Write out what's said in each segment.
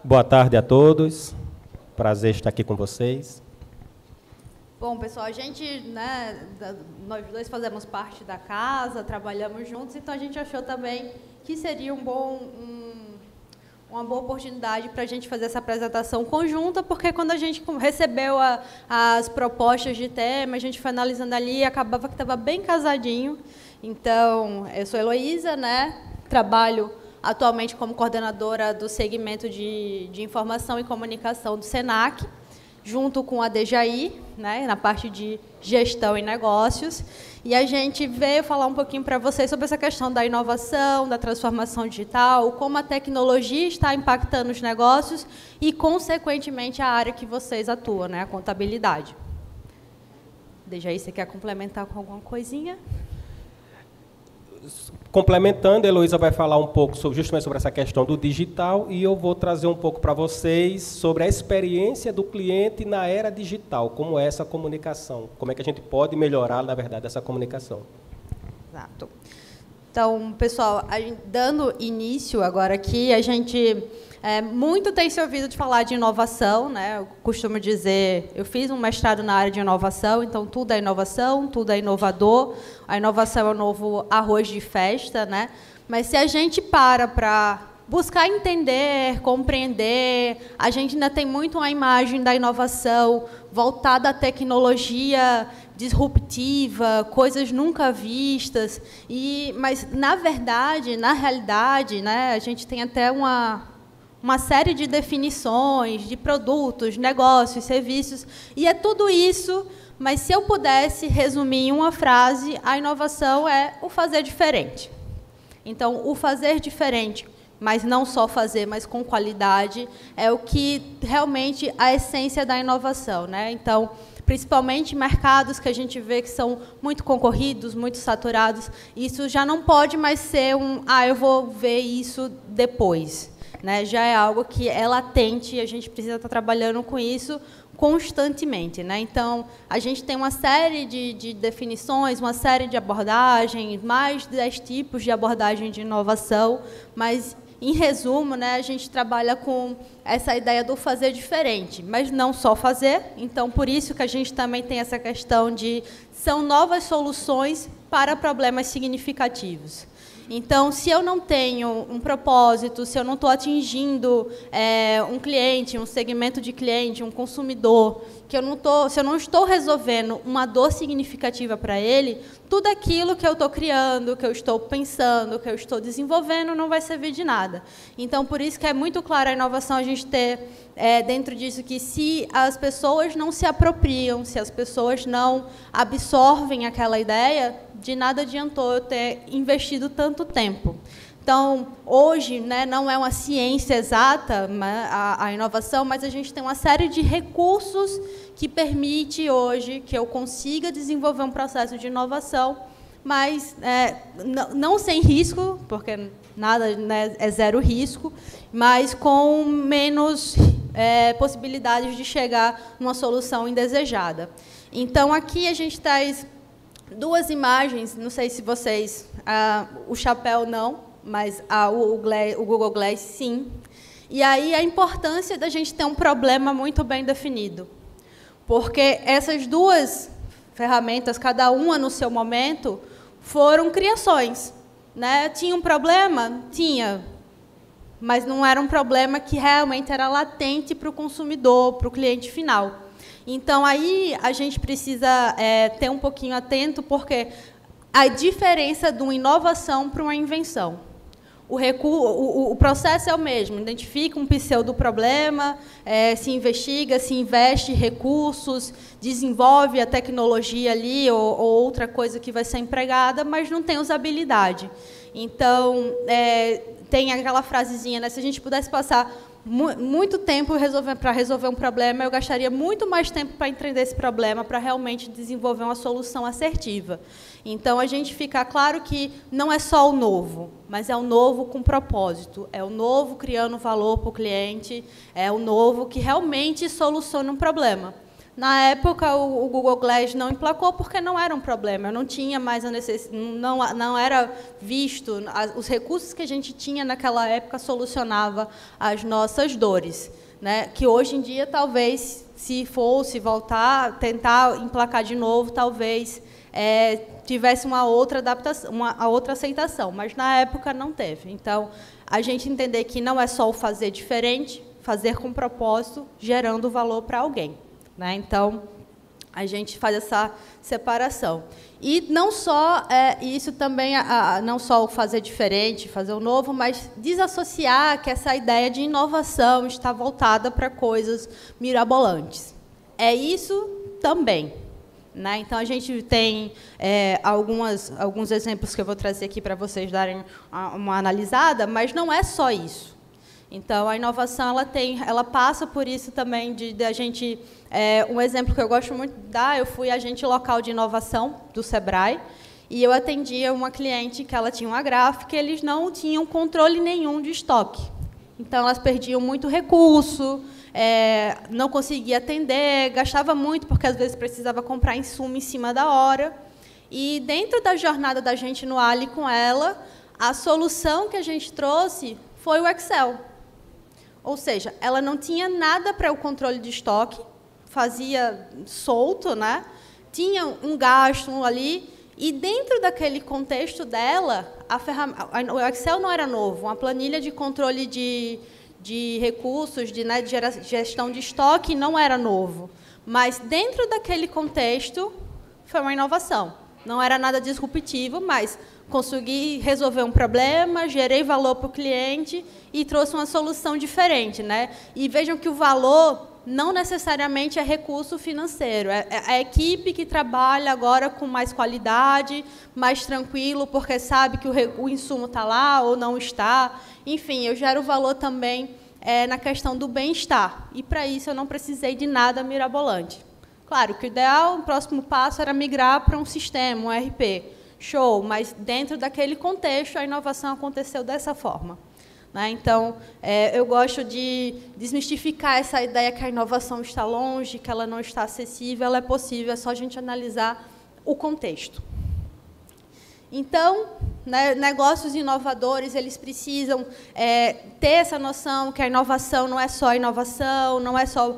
Boa tarde a todos. Prazer estar aqui com vocês. Bom, pessoal, a gente, nós dois fazemos parte da casa, trabalhamos juntos, então a gente achou também que seria uma boa oportunidade para a gente fazer essa apresentação conjunta, porque quando a gente recebeu as propostas de tema, a gente foi analisando ali e acabava que estava bem casadinho. Então, eu sou Heloísa, trabalho atualmente como coordenadora do segmento de informação e comunicação do SENAC, junto com a Dejaí, na parte de gestão e negócios. E a gente veio falar um pouquinho para vocês sobre essa questão da inovação, da transformação digital, como a tecnologia está impactando os negócios e, consequentemente, a área que vocês atuam, a contabilidade. Dejaí, você quer complementar com alguma coisinha? Complementando, a Heloísa vai falar um pouco justamente sobre essa questão do digital e eu vou trazer um pouco para vocês sobre a experiência do cliente na era digital, como é essa comunicação, como é que a gente pode melhorar, na verdade, essa comunicação. Exato. Então, pessoal, dando início agora aqui, a gente muito tem se ouvido de falar de inovação, Eu costumo dizer, eu fiz um mestrado na área de inovação, então tudo é inovação, tudo é inovador. A inovação é o novo arroz de festa, Mas se a gente para buscar entender, compreender, a gente ainda tem muito a imagem da inovação voltada à tecnologia disruptiva, coisas nunca vistas. Mas, na verdade, na realidade, a gente tem até uma série de definições de produtos, negócios, serviços, e é tudo isso, mas se eu pudesse resumir em uma frase, a inovação é o fazer diferente. Então, o fazer diferente, mas não só fazer, mas com qualidade, é o que realmente a essência da inovação, Então, principalmente mercados que a gente vê que são muito concorridos, muito saturados, isso já não pode mais ser eu vou ver isso depois. Já é algo que é latente e a gente precisa estar trabalhando com isso constantemente. Então, a gente tem uma série de definições, uma série de abordagens, mais de 10 tipos de abordagem de inovação, mas, em resumo, a gente trabalha com essa ideia do fazer diferente, mas não só fazer. Então, por isso que a gente também tem essa questão de são novas soluções para problemas significativos. Então, se eu não tenho um propósito, se eu não estou atingindo um cliente, um segmento de cliente, um consumidor, se eu não estou resolvendo uma dor significativa para ele, tudo aquilo que eu estou criando, que eu estou pensando, que eu estou desenvolvendo, não vai servir de nada. Então, por isso que é muito claro a inovação a gente ter dentro disso que se as pessoas não se apropriam, se as pessoas não absorvem aquela ideia, de nada adiantou eu ter investido tanto tempo. Então, hoje, não é uma ciência exata a inovação, mas a gente tem uma série de recursos que permite hoje que eu consiga desenvolver um processo de inovação, mas não sem risco, porque nada é zero risco, mas com menos possibilidades de chegar numa solução indesejada. Então, aqui a gente traz duas imagens, não sei se vocês... o chapéu não, mas o Google Glass, sim. E aí a importância da gente ter um problema muito bem definido. Porque essas duas ferramentas, cada uma no seu momento, foram criações. Tinha um problema? Tinha. Mas não era um problema que realmente era latente para o consumidor, para o cliente final. Então, aí a gente precisa ter um pouquinho atento, porque a diferença de uma inovação para uma invenção. O processo é o mesmo, identifica um pseudo-problema, se investiga, se investe recursos, desenvolve a tecnologia ali ou outra coisa que vai ser empregada, mas não tem usabilidade. Então, tem aquela frasezinha, se a gente pudesse passar muito tempo para resolver um problema, eu gastaria muito mais tempo para entender esse problema, para realmente desenvolver uma solução assertiva. Então, a gente fica claro que não é só o novo, mas é o novo com propósito, é o novo criando valor para o cliente, é o novo que realmente soluciona um problema. Na época, o Google Glass não emplacou porque não era um problema, não tinha mais a não era visto, os recursos que a gente tinha naquela época solucionava as nossas dores, né? Que hoje em dia, talvez, se fosse voltar, tentar emplacar de novo, talvez tivesse uma outra adaptação, uma outra aceitação, mas na época não teve. Então, a gente entender que não é só o fazer diferente, fazer com propósito, gerando valor para alguém. Né? Então, a gente faz essa separação. E não só isso também, não só o fazer diferente, fazer o novo, mas desassociar que essa ideia de inovação está voltada para coisas mirabolantes. É isso também. Né? Então, a gente tem alguns exemplos que eu vou trazer aqui para vocês darem uma analisada, mas não é só isso. Então, a inovação ela passa por isso também de a gente... um exemplo que eu gosto muito de dar, eu fui agente local de inovação do Sebrae, e eu atendia uma cliente que ela tinha uma gráfica e eles não tinham controle nenhum de estoque. Então, elas perdiam muito recurso, não conseguia atender, gastava muito, porque às vezes precisava comprar insumo em cima da hora. E dentro da jornada da gente no Ali com ela, a solução que a gente trouxe foi o Excel. Ou seja, ela não tinha nada para o controle de estoque, fazia solto, né? Tinha um gasto ali, e dentro daquele contexto dela, o Excel não era novo, uma planilha de controle de recursos, de gestão de estoque não era novo. Mas dentro daquele contexto, foi uma inovação. Não era nada disruptivo, mas consegui resolver um problema, gerei valor para o cliente e trouxe uma solução diferente. Né? E vejam que o valor não necessariamente é recurso financeiro, é a equipe que trabalha agora com mais qualidade, mais tranquilo, porque sabe que o insumo está lá ou não está. Enfim, eu gero valor também na questão do bem-estar. E, para isso, eu não precisei de nada mirabolante. Claro que o ideal, o próximo passo era migrar para um sistema, um ERP. Show, mas dentro daquele contexto, a inovação aconteceu dessa forma. Né? Então, eu gosto de desmistificar essa ideia que a inovação está longe, que ela não está acessível, ela é possível, é só a gente analisar o contexto. Então, né, negócios inovadores, eles precisam ter essa noção que a inovação não é só inovação, não é só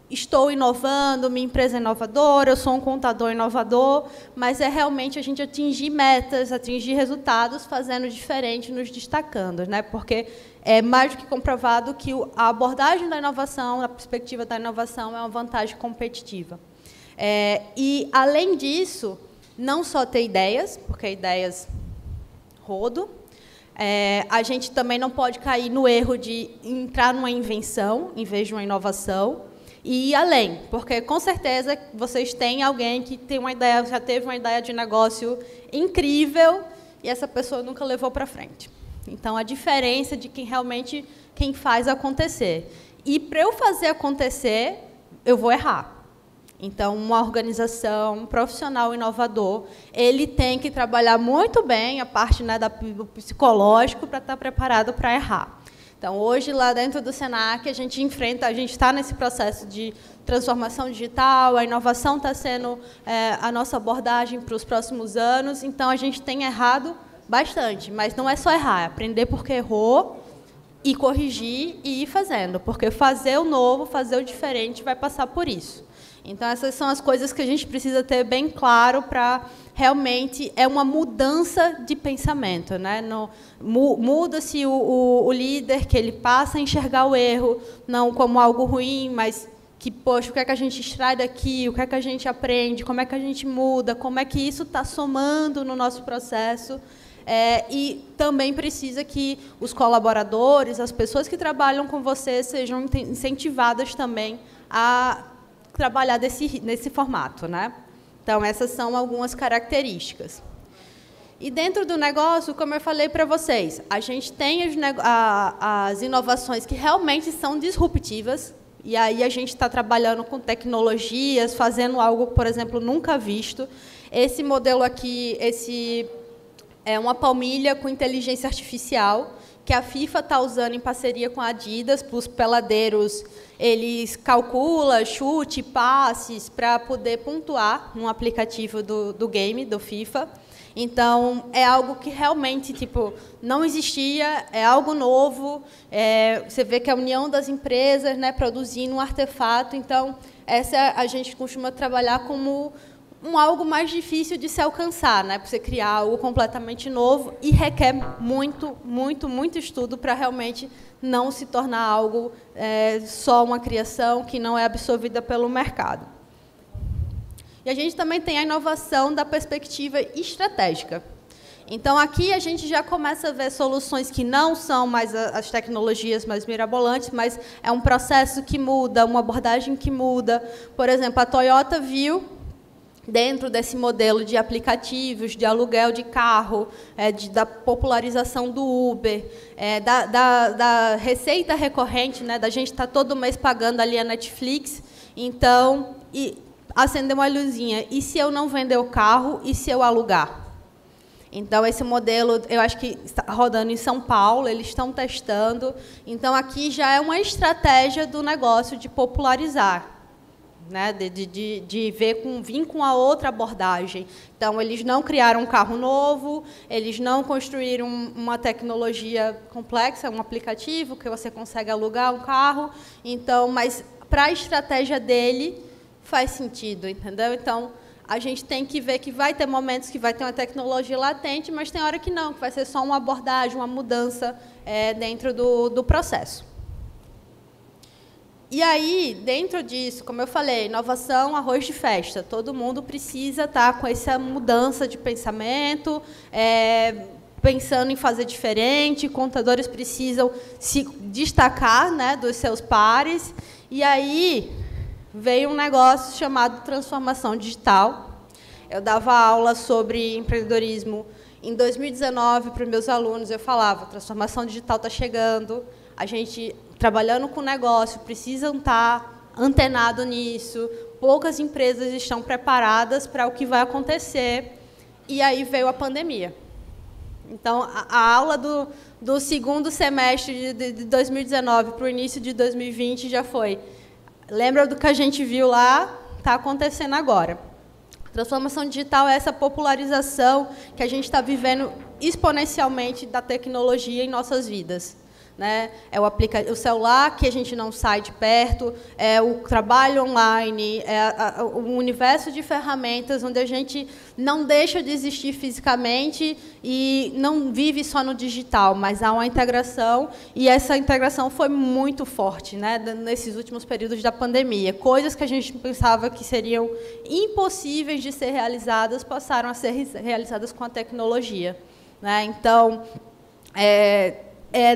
estou inovando, minha empresa é inovadora, eu sou um contador inovador, mas é realmente a gente atingir metas, atingir resultados, fazendo diferente, nos destacando, né? Porque é mais do que comprovado que a abordagem da inovação, a perspectiva da inovação é uma vantagem competitiva. E, além disso, não só ter ideias, porque ideias rodo, a gente também não pode cair no erro de entrar numa invenção, em vez de uma inovação, e ir além, porque, com certeza, vocês têm alguém que tem uma ideia, já teve uma ideia de negócio incrível e essa pessoa nunca levou para frente. Então, a diferença de quem faz acontecer. E, para eu fazer acontecer, eu vou errar. Então, uma organização, um profissional inovador, ele tem que trabalhar muito bem a parte, né, do psicológico para estar preparado para errar. Então, hoje, lá dentro do Senac, a gente está nesse processo de transformação digital, a inovação está sendo a nossa abordagem para os próximos anos, então a gente tem errado bastante, mas não é só errar, é aprender porque errou e corrigir e ir fazendo, porque fazer o novo, fazer o diferente vai passar por isso. Então, essas são as coisas que a gente precisa ter bem claro para realmente uma mudança de pensamento. Né? Muda-se o líder, que ele passa a enxergar o erro, não como algo ruim, mas que, poxa, o que é que a gente extrai daqui, o que é que a gente aprende, como é que a gente muda, como é que isso está somando no nosso processo. E também precisa que os colaboradores, as pessoas que trabalham com você, sejam incentivadas também a trabalhar nesse formato. Né? Então, essas são algumas características. E dentro do negócio, como eu falei para vocês, a gente tem as inovações que realmente são disruptivas, e aí a gente está trabalhando com tecnologias, fazendo algo, por exemplo, nunca visto. Esse modelo aqui, é uma palmilha com inteligência artificial, que a FIFA está usando em parceria com a Adidas, para os peladeiros, eles calculam chute, passes, para poder pontuar no aplicativo do game, do FIFA. Então, é algo que realmente tipo, não existia, é algo novo, você vê que a união das empresas, né, produzindo um artefato. Então, essa a gente costuma trabalhar como algo mais difícil de se alcançar, né, para você criar algo completamente novo e requer muito, muito, muito estudo para realmente não se tornar algo só uma criação que não é absorvida pelo mercado. E a gente também tem a inovação da perspectiva estratégica. Então, aqui a gente já começa a ver soluções que não são mais as tecnologias mais mirabolantes, mas é um processo que muda, uma abordagem que muda. Por exemplo, a Toyota viu, dentro desse modelo de aplicativos, de aluguel de carro, da popularização do Uber, da receita recorrente, né, da gente estar todo mês pagando ali a Netflix. Então, acender uma luzinha, e se eu não vender o carro, e se eu alugar? Então, esse modelo, eu acho que está rodando em São Paulo, eles estão testando. Então, aqui já é uma estratégia do negócio de popularizar, né? de vir com a outra abordagem. Então, eles não criaram um carro novo, eles não construíram uma tecnologia complexa, um aplicativo que você consegue alugar um carro. Então, mas, para a estratégia dele, faz sentido, entendeu? Então, a gente tem que ver que vai ter momentos que vai ter uma tecnologia latente, mas tem hora que não, que vai ser só uma abordagem, uma mudança dentro do processo. E aí, dentro disso, como eu falei, inovação, arroz de festa. Todo mundo precisa estar com essa mudança de pensamento, pensando em fazer diferente, contadores precisam se destacar, né, dos seus pares. E aí veio um negócio chamado transformação digital. Eu dava aula sobre empreendedorismo em 2019 para os meus alunos. Eu falava, transformação digital está chegando, a gente, trabalhando com negócio, precisam estar antenado nisso, poucas empresas estão preparadas para o que vai acontecer, e aí veio a pandemia. Então, a aula do segundo semestre de 2019 para o início de 2020 já foi: lembra do que a gente viu lá? Está acontecendo agora. Transformação digital é essa popularização que a gente está vivendo exponencialmente da tecnologia em nossas vidas. Né? É o celular que a gente não sai de perto, é o trabalho online, é o universo de ferramentas onde a gente não deixa de existir fisicamente e não vive só no digital, mas há uma integração, e essa integração foi muito forte, né, nesses últimos períodos da pandemia. Coisas que a gente pensava que seriam impossíveis de ser realizadas passaram a ser realizadas com a tecnologia. Né? Então,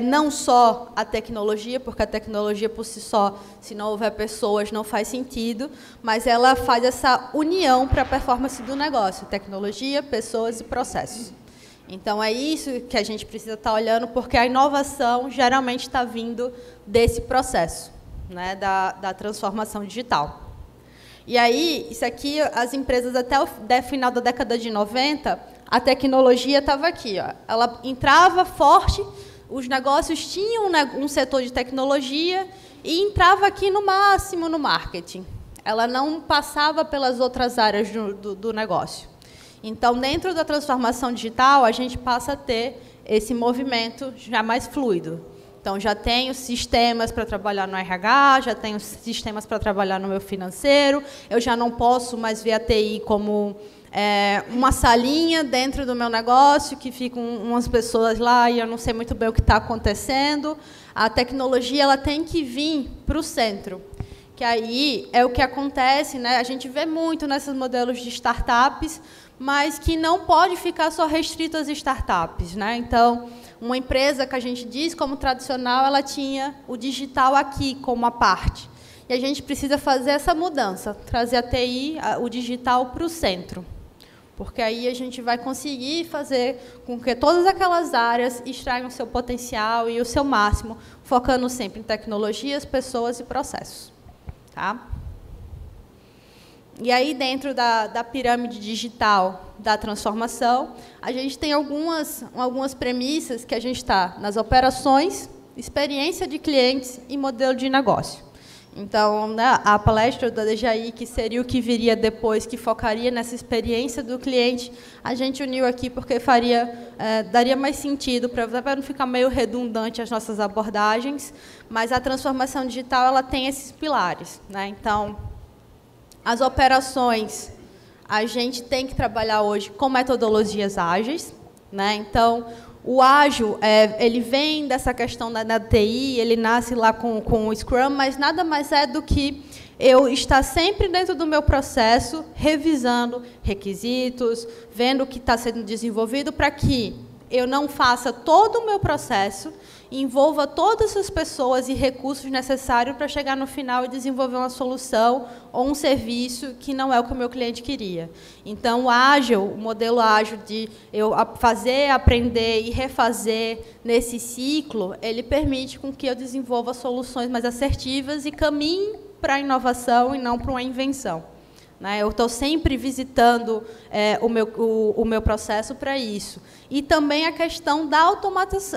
não só a tecnologia, porque a tecnologia por si só, se não houver pessoas, não faz sentido, mas ela faz essa união para a performance do negócio, tecnologia, pessoas e processos. Então, é isso que a gente precisa estar olhando, porque a inovação geralmente está vindo desse processo, né, da transformação digital. E aí, isso aqui, as empresas até o final da década de 90, a tecnologia estava aqui, ó, ela entrava forte. Os negócios tinham um setor de tecnologia e entrava aqui no máximo no marketing. Ela não passava pelas outras áreas do negócio. Então, dentro da transformação digital, a gente passa a ter esse movimento já mais fluido. Então, já tenho sistemas para trabalhar no RH, já tenho sistemas para trabalhar no meu financeiro, eu já não posso mais ver a TI como uma salinha dentro do meu negócio, que ficam umas pessoas lá e eu não sei muito bem o que está acontecendo. A tecnologia ela tem que vir para o centro, que aí é o que acontece, né? A gente vê muito nesses modelos de startups, mas que não pode ficar só restrito às startups. Né? Então, uma empresa que a gente diz como tradicional, ela tinha o digital aqui como uma parte. E a gente precisa fazer essa mudança, trazer a TI, o digital, para o centro. Porque aí a gente vai conseguir fazer com que todas aquelas áreas extraiam o seu potencial e o seu máximo, focando sempre em tecnologias, pessoas e processos. Tá? E aí, dentro da pirâmide digital da transformação, a gente tem algumas premissas que a gente está nas operações, experiência de clientes e modelo de negócio. Então, né, a palestra da DJI, que seria o que viria depois, que focaria nessa experiência do cliente, a gente uniu aqui porque daria mais sentido, para não ficar meio redundante as nossas abordagens, mas a transformação digital ela tem esses pilares, né? Então, as operações, a gente tem que trabalhar hoje com metodologias ágeis, né? Então, o ágil, ele vem dessa questão da TI, ele nasce lá com o Scrum, mas nada mais é do que eu estar sempre dentro do meu processo, revisando requisitos, vendo o que está sendo desenvolvido, para que eu não faça todo o meu processo, envolva todas as pessoas e recursos necessários para chegar no final e desenvolver uma solução ou um serviço que não é o que o meu cliente queria. Então, o modelo ágil de eu fazer, aprender e refazer nesse ciclo, ele permite com que eu desenvolva soluções mais assertivas e caminhe para a inovação e não para uma invenção. Eu estou sempre visitando o meu processo para isso. E também a questão da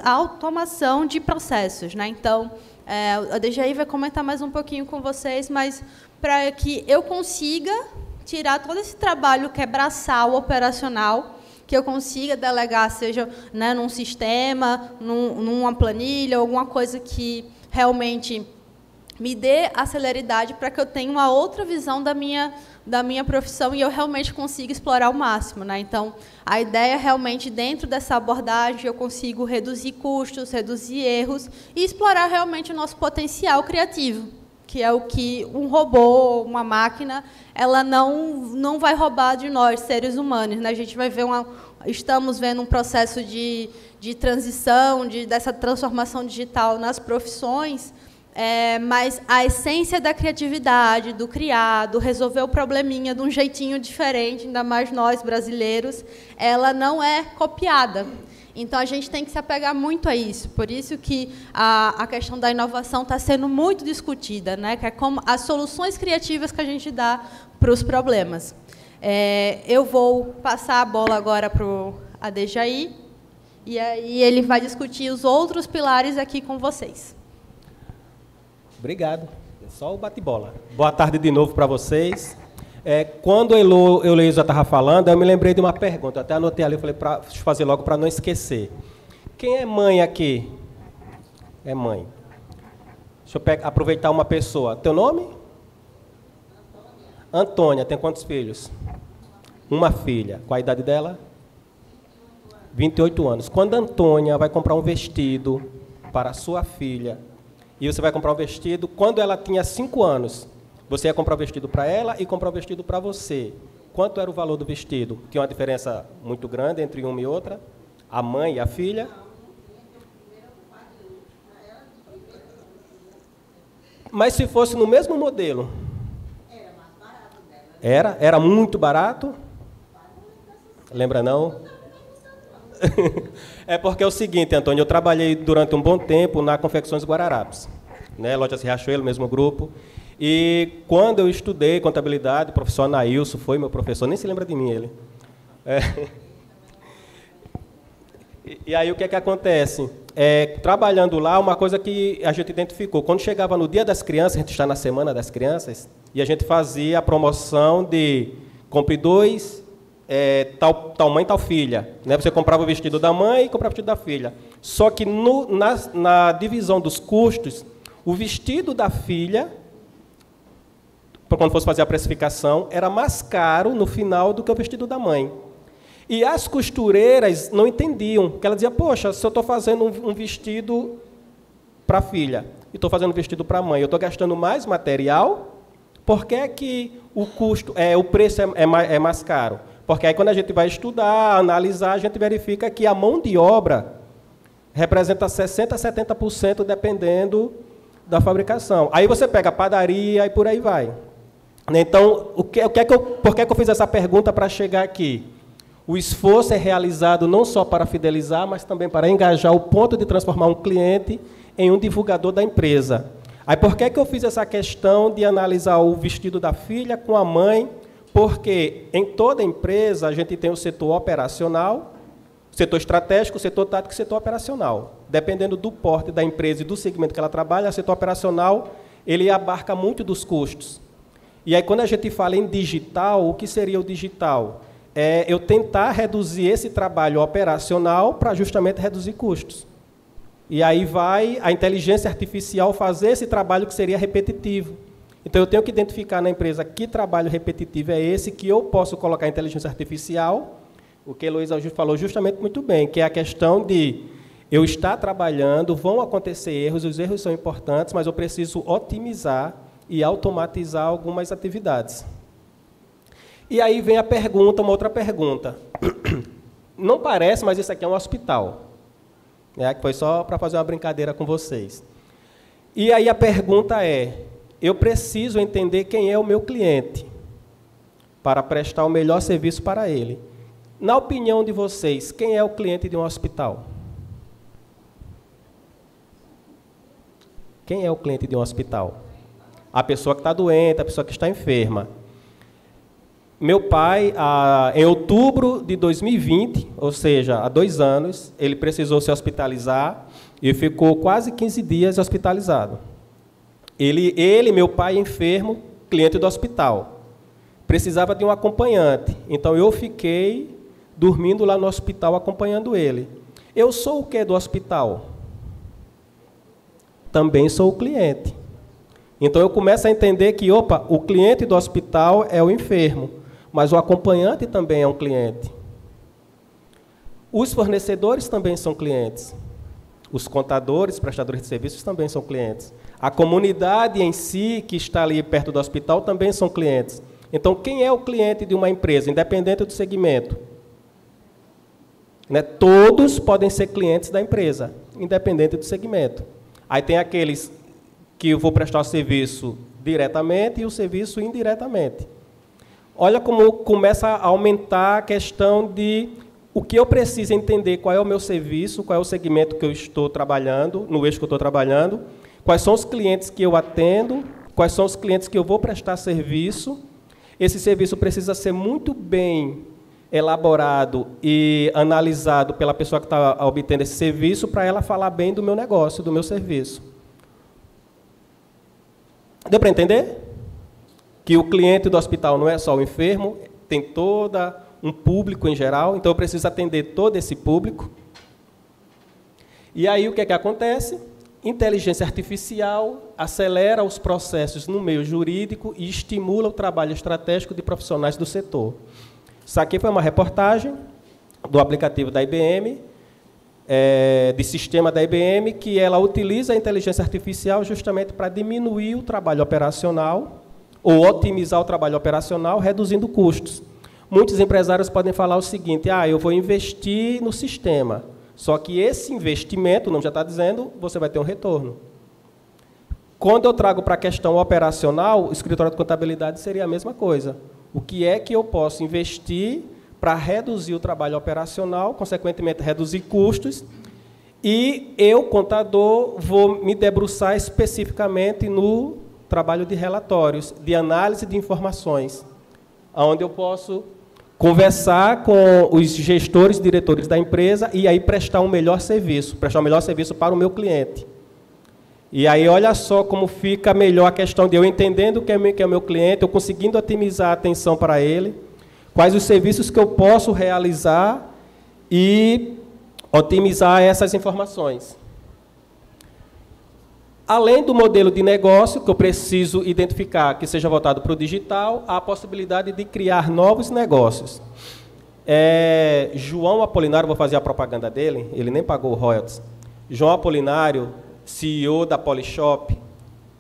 automação de processos. Então, a DJI vai comentar mais um pouquinho com vocês, mas para que eu consiga tirar todo esse trabalho que é braçal, operacional, que eu consiga delegar, seja num sistema, numa planilha, alguma coisa que realmente me dê a celeridade para que eu tenha uma outra visão da minha profissão e eu realmente consiga explorar ao máximo. Então, a ideia realmente, dentro dessa abordagem, eu consigo reduzir custos, reduzir erros e explorar realmente o nosso potencial criativo, que é o que um robô, uma máquina, ela não vai roubar de nós, seres humanos. A gente vai ver estamos vendo um processo de transição, dessa transformação digital nas profissões, mas a essência da criatividade, do criar, do resolver o probleminha de um jeitinho diferente, ainda mais nós, brasileiros, ela não é copiada. Então, a gente tem que se apegar muito a isso. Por isso que a questão da inovação está sendo muito discutida, que é como as soluções criativas que a gente dá para os problemas. Eu vou passar a bola agora para a DJI, e aí ele vai discutir os outros pilares aqui com vocês. Obrigado. Só o bate-bola. Boa tarde de novo para vocês. Quando a Heloísa estava falando, eu me lembrei de uma pergunta. Eu até anotei ali, eu falei para fazer logo para não esquecer. Quem é mãe aqui? É mãe. Deixa eu aproveitar uma pessoa. Teu nome? Antônia. Tem quantos filhos? Uma filha. Qual a idade dela? 28 anos. Quando a Antônia vai comprar um vestido para a sua filha, e você vai comprar um vestido, quando ela tinha 5 anos, você ia comprar o vestido para ela e comprar o vestido para você. Quanto era o valor do vestido? Tinha uma diferença muito grande entre uma e outra? A mãe e a filha? Mas se fosse no mesmo modelo? Era mais barato dela. Era muito barato? Lembra não? É porque é o seguinte, Antônio, eu trabalhei durante um bom tempo na Confecções Guararapes, Lojas Riachuelo, mesmo grupo, e quando eu estudei contabilidade, o professor Anailson foi meu professor, nem se lembra de mim ele. E aí o que acontece? Trabalhando lá, uma coisa que a gente identificou, quando chegava no Dia das Crianças, a gente está na Semana das Crianças, e a gente fazia a promoção de compre 2, tal mãe, tal filha. Você comprava o vestido da mãe e comprava o vestido da filha. Só que na divisão dos custos, o vestido da filha, quando fosse fazer a precificação, era mais caro no final do que o vestido da mãe. E as costureiras não entendiam, porque ela dizia, poxa, se eu estou fazendo um vestido para a filha e estou fazendo um vestido para a mãe, eu estou gastando mais material, por que é que o preço é mais caro? Porque aí, quando a gente vai estudar, analisar, a gente verifica que a mão de obra representa 60% a 70%, dependendo da fabricação. Aí você pega a padaria e por aí vai. Então, por que eu fiz essa pergunta para chegar aqui? O esforço é realizado não só para fidelizar, mas também para engajar o ponto de transformar um cliente em um divulgador da empresa. Aí, por que eu fiz essa questão de analisar o vestido da filha com a mãe, Porque em toda empresa a gente tem o setor operacional, setor estratégico, setor tático e setor operacional. Dependendo do porte da empresa e do segmento que ela trabalha, o setor operacional ele abarca muito dos custos. E aí, quando a gente fala em digital, o que seria o digital? É eu tentar reduzir esse trabalho operacional para justamente reduzir custos. E aí vai a inteligência artificial fazer esse trabalho que seria repetitivo. Então, eu tenho que identificar na empresa que trabalho repetitivo é esse, que eu posso colocar a inteligência artificial, o que a Heloísa falou justamente muito bem, que é a questão de eu estar trabalhando, vão acontecer erros, os erros são importantes, mas eu preciso otimizar e automatizar algumas atividades. E aí vem a pergunta, uma outra pergunta. Não parece, mas isso aqui é um hospital. Que foi só para fazer uma brincadeira com vocês. E aí a pergunta é, eu preciso entender quem é o meu cliente para prestar o melhor serviço para ele. Na opinião de vocês, quem é o cliente de um hospital? Quem é o cliente de um hospital? A pessoa que está doente, a pessoa que está enferma. Meu pai, em outubro de 2020, ou seja, há 2 anos, ele precisou se hospitalizar e ficou quase 15 dias hospitalizado. Meu pai, enfermo, cliente do hospital. Precisava de um acompanhante, então eu fiquei dormindo lá no hospital acompanhando ele. Eu sou o que do hospital? Também sou o cliente. Então eu começo a entender que, o cliente do hospital é o enfermo, mas o acompanhante também é um cliente. Os fornecedores também são clientes. Os contadores, prestadores de serviços também são clientes. A comunidade em si, que está ali perto do hospital, também são clientes. Então, quem é o cliente de uma empresa, independente do segmento? Todos podem ser clientes da empresa, independente do segmento. Aí tem aqueles que eu vou prestar o serviço diretamente e o serviço indiretamente. Olha como começa a aumentar a questão de o que eu preciso entender, qual é o meu serviço, qual é o segmento que eu estou trabalhando, no eixo que eu estou trabalhando, quais são os clientes que eu atendo, quais são os clientes que eu vou prestar serviço. Esse serviço precisa ser muito bem elaborado e analisado pela pessoa que está obtendo esse serviço para ela falar bem do meu negócio, do meu serviço. Deu para entender? Que o cliente do hospital não é só o enfermo, tem todo um público em geral, então eu preciso atender todo esse público. E aí o que é que acontece? Inteligência artificial acelera os processos no meio jurídico e estimula o trabalho estratégico de profissionais do setor. Isso aqui foi uma reportagem do aplicativo da IBM, de sistema da IBM, que ela utiliza a inteligência artificial justamente para diminuir o trabalho operacional ou otimizar o trabalho operacional, reduzindo custos. Muitos empresários podem falar o seguinte, eu vou investir no sistema, só que esse investimento, o nome já está dizendo, você vai ter um retorno. Quando eu trago para a questão operacional, o escritório de contabilidade seria a mesma coisa. O que é que eu posso investir para reduzir o trabalho operacional, consequentemente reduzir custos, e eu, contador, vou me debruçar especificamente no trabalho de relatórios, de análise de informações, onde eu posso conversar com os gestores, diretores da empresa e aí prestar um melhor serviço para o meu cliente. E aí, olha só como fica melhor a questão de eu entendendo quem é o meu cliente, eu conseguindo otimizar a atenção para ele, quais os serviços que eu posso realizar e otimizar essas informações. Além do modelo de negócio, que eu preciso identificar que seja voltado para o digital, há a possibilidade de criar novos negócios. João Apolinário, vou fazer a propaganda dele, ele nem pagou o royalties. João Apolinário, CEO da Polishop,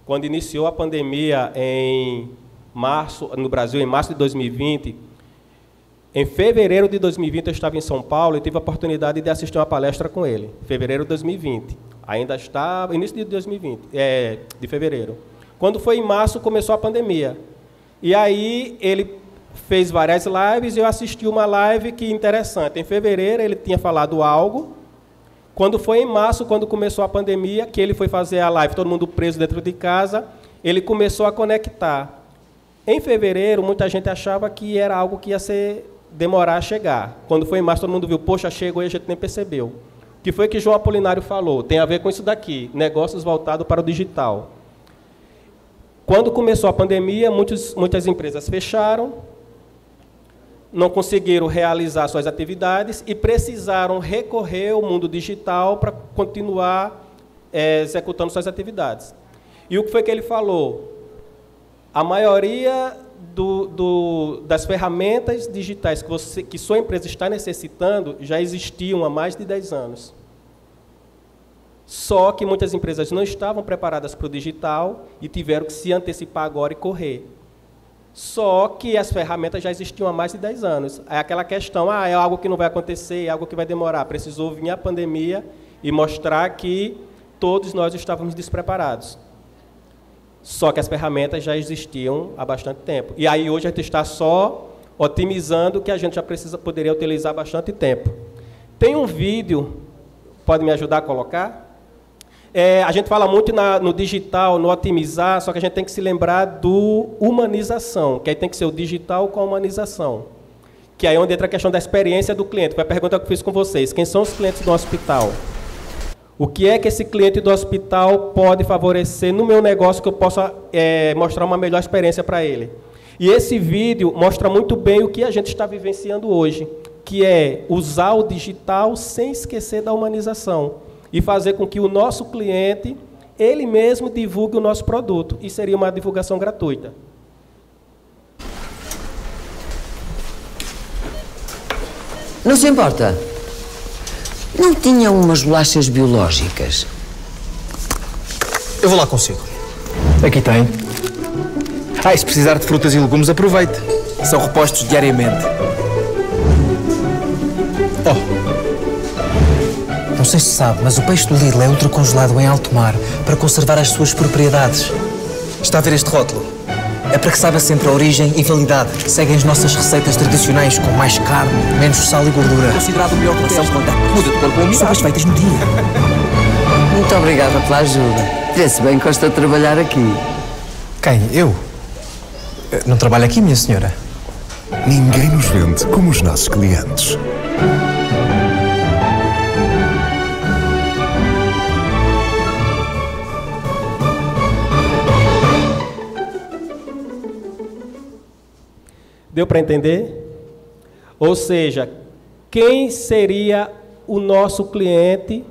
quando iniciou a pandemia em março, no Brasil, em março de 2020, em fevereiro de 2020 eu estava em São Paulo e tive a oportunidade de assistir uma palestra com ele, em fevereiro de 2020. Ainda está, início de 2020, de fevereiro. Quando foi em março, começou a pandemia. E aí ele fez várias lives e eu assisti uma live que interessante. Em fevereiro ele tinha falado algo. Quando foi em março, quando começou a pandemia, que ele foi fazer a live, todo mundo preso dentro de casa, ele começou a conectar Em fevereiro, muita gente achava que era algo que ia demorar a chegar. Quando foi em março, todo mundo viu, poxa, chegou e a gente nem percebeu. O que foi que João Apolinário falou? Tem a ver com isso daqui, negócios voltados para o digital. Quando começou a pandemia, muitas empresas fecharam, não conseguiram realizar suas atividades e precisaram recorrer ao mundo digital para continuar executando suas atividades. E o que foi que ele falou? A maioria das ferramentas digitais que sua empresa está necessitando já existiam há mais de 10 anos. Só que muitas empresas não estavam preparadas para o digital e tiveram que se antecipar agora e correr. Só que as ferramentas já existiam há mais de 10 anos. É aquela questão, é algo que não vai acontecer, é algo que vai demorar. Precisou vir a pandemia e mostrar que todos nós estávamos despreparados. Só que as ferramentas já existiam há bastante tempo. E aí hoje a gente está só otimizando o que a gente já poderia utilizar há bastante tempo. Tem um vídeo, pode me ajudar a colocar? A gente fala muito no digital, no otimizar, só que a gente tem que se lembrar do humanização, que aí tem que ser o digital com a humanização. Que aí é onde entra a questão da experiência do cliente. Foi a pergunta que eu fiz com vocês. Quem são os clientes do hospital? O que é que esse cliente do hospital pode favorecer no meu negócio que eu possa mostrar uma melhor experiência para ele? E esse vídeo mostra muito bem o que a gente está vivenciando hoje, que é usar o digital sem esquecer da humanização e fazer com que o nosso cliente, ele mesmo, divulgue o nosso produto. E seria uma divulgação gratuita. Não se importa? Não tinha umas bolachas biológicas? Eu vou lá consigo. Aqui tem. E se precisar de frutas e legumes, aproveite. São repostos diariamente. Não sei se sabe, mas o peixe do Lidl é ultracongelado em alto mar para conservar as suas propriedades. Está a ver este rótulo? É para que saiba sempre a origem e validade. Seguem as nossas receitas tradicionais com mais carne, menos sal e gordura. Considerado o melhor relação de contacto. Muda de cor com o São as feitas no dia. Muito obrigada pela ajuda. Vê-se bem que gosta de trabalhar aqui. Quem? Eu? Não trabalho aqui, minha senhora. Ninguém nos vende como os nossos clientes. Deu para entender? Ou seja, quem seria o nosso cliente,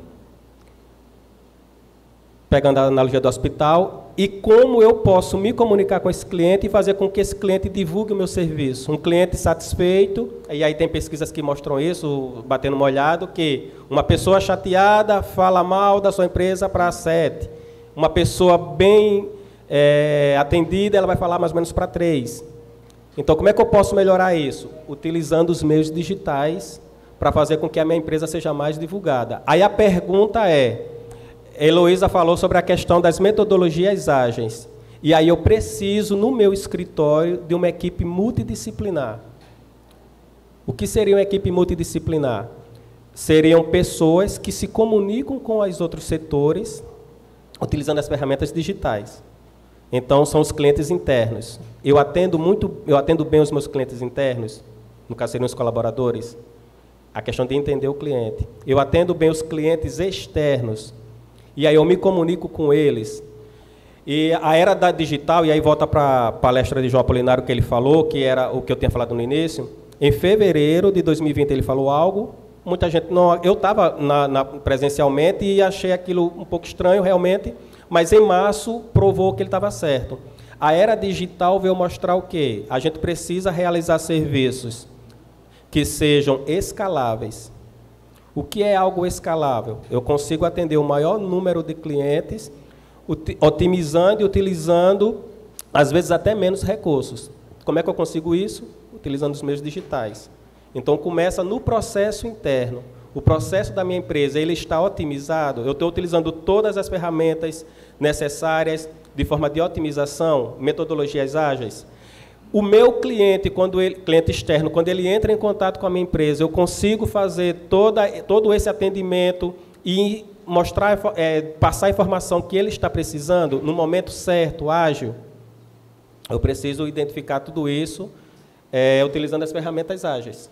pegando a analogia do hospital, e como eu posso me comunicar com esse cliente e fazer com que esse cliente divulgue o meu serviço. Um cliente satisfeito, e aí tem pesquisas que mostram isso, batendo molhado, que uma pessoa chateada fala mal da sua empresa para 7. Uma pessoa bem atendida, ela vai falar mais ou menos para 3. Então, como é que eu posso melhorar isso? Utilizando os meios digitais para fazer com que a minha empresa seja mais divulgada. Aí a pergunta é, Heloísa falou sobre a questão das metodologias ágeis. E aí eu preciso, no meu escritório, de uma equipe multidisciplinar. O que seria uma equipe multidisciplinar? Seriam pessoas que se comunicam com os outros setores, utilizando as ferramentas digitais. Então, são os clientes internos. Eu atendo bem os meus clientes internos, no caso seriam os colaboradores, a questão de entender o cliente. Eu atendo bem os clientes externos, e aí eu me comunico com eles. E a era da digital, e aí volta para a palestra de João Apolinário que ele falou, que era o que eu tinha falado no início. Em fevereiro de 2020 ele falou algo, muita gente não... Eu estava presencialmente e achei aquilo um pouco estranho realmente, mas em março provou que ele estava certo. A era digital veio mostrar o quê? A gente precisa realizar serviços que sejam escaláveis. O que é algo escalável? Eu consigo atender o maior número de clientes, otimizando e utilizando, às vezes, até menos recursos. Como é que eu consigo isso? Utilizando os meios digitais. Então, começa no processo interno. O processo da minha empresa, ele está otimizado? Eu estou utilizando todas as ferramentas necessárias de forma de otimização, metodologias ágeis? O meu cliente, cliente externo, quando ele entra em contato com a minha empresa, eu consigo fazer todo esse atendimento e passar a informação que ele está precisando no momento certo, ágil? Eu preciso identificar tudo isso utilizando as ferramentas ágeis.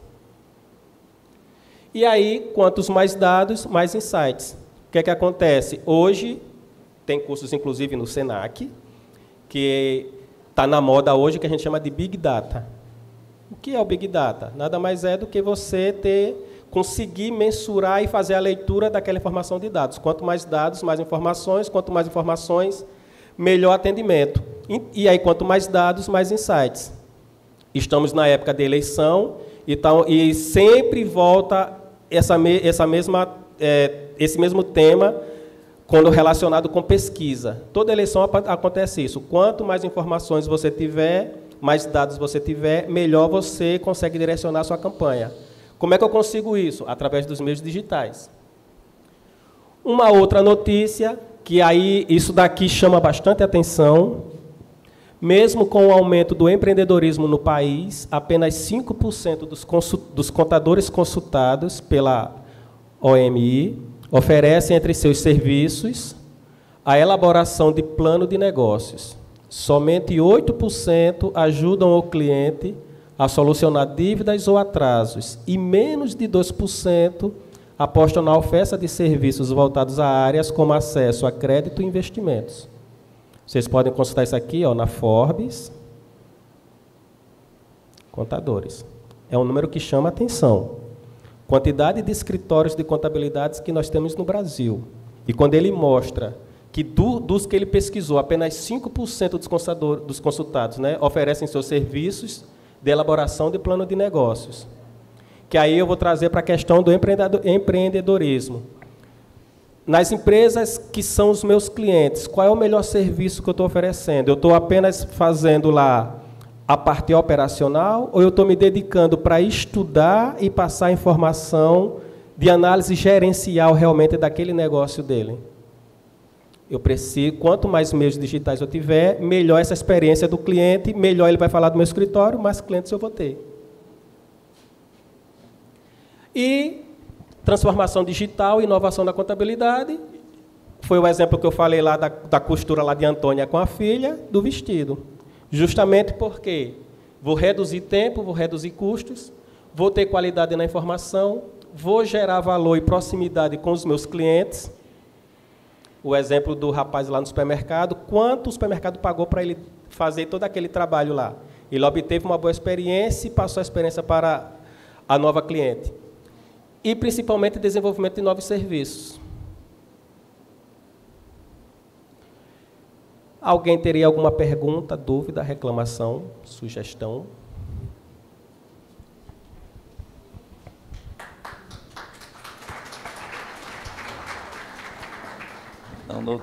E aí, quantos mais dados, mais insights. O que é que acontece? Hoje, tem cursos, inclusive, no Senac, que está na moda hoje, que a gente chama de Big Data. O que é o Big Data? Nada mais é do que você conseguir mensurar e fazer a leitura daquela informação de dados. Quanto mais dados, mais informações. Quanto mais informações, melhor atendimento. E aí, quanto mais dados, mais insights. Estamos na época de eleição, então, e sempre volta esse mesmo tema quando relacionado com pesquisa. Toda eleição acontece isso. Quanto mais informações você tiver, mais dados você tiver, melhor você consegue direcionar a sua campanha. Como é que eu consigo isso? Através dos meios digitais. Uma outra notícia, que aí isso daqui chama bastante atenção. Mesmo com o aumento do empreendedorismo no país, apenas 5% dos contadores consultados pela OMI oferecem entre seus serviços a elaboração de plano de negócios. Somente 8% ajudam o cliente a solucionar dívidas ou atrasos e menos de 2% apostam na oferta de serviços voltados a áreas como acesso a crédito e investimentos. Vocês podem consultar isso aqui, ó, na Forbes. Contadores. É um número que chama a atenção. Quantidade de escritórios de contabilidades que nós temos no Brasil. E quando ele mostra que dos que ele pesquisou, apenas 5% dos consultados, né, oferecem seus serviços de elaboração de plano de negócios. Que aí eu vou trazer para a questão do empreendedorismo. Nas empresas que são os meus clientes, qual é o melhor serviço que eu estou oferecendo? Eu estou apenas fazendo lá a parte operacional ou eu estou me dedicando para estudar e passar informação de análise gerencial realmente daquele negócio dele? Eu preciso, quanto mais meios digitais eu tiver, melhor essa experiência do cliente, melhor ele vai falar do meu escritório, mais clientes eu vou ter. E transformação digital, inovação da contabilidade, foi o exemplo que eu falei lá da costura lá de Antônia com a filha, do vestido. Justamente porque vou reduzir tempo, vou reduzir custos, vou ter qualidade na informação, vou gerar valor e proximidade com os meus clientes. O exemplo do rapaz lá no supermercado, quanto o supermercado pagou para ele fazer todo aquele trabalho lá? Ele obteve uma boa experiência e passou a experiência para a nova cliente. E, principalmente, desenvolvimento de novos serviços. Alguém teria alguma pergunta, dúvida, reclamação, sugestão? Não,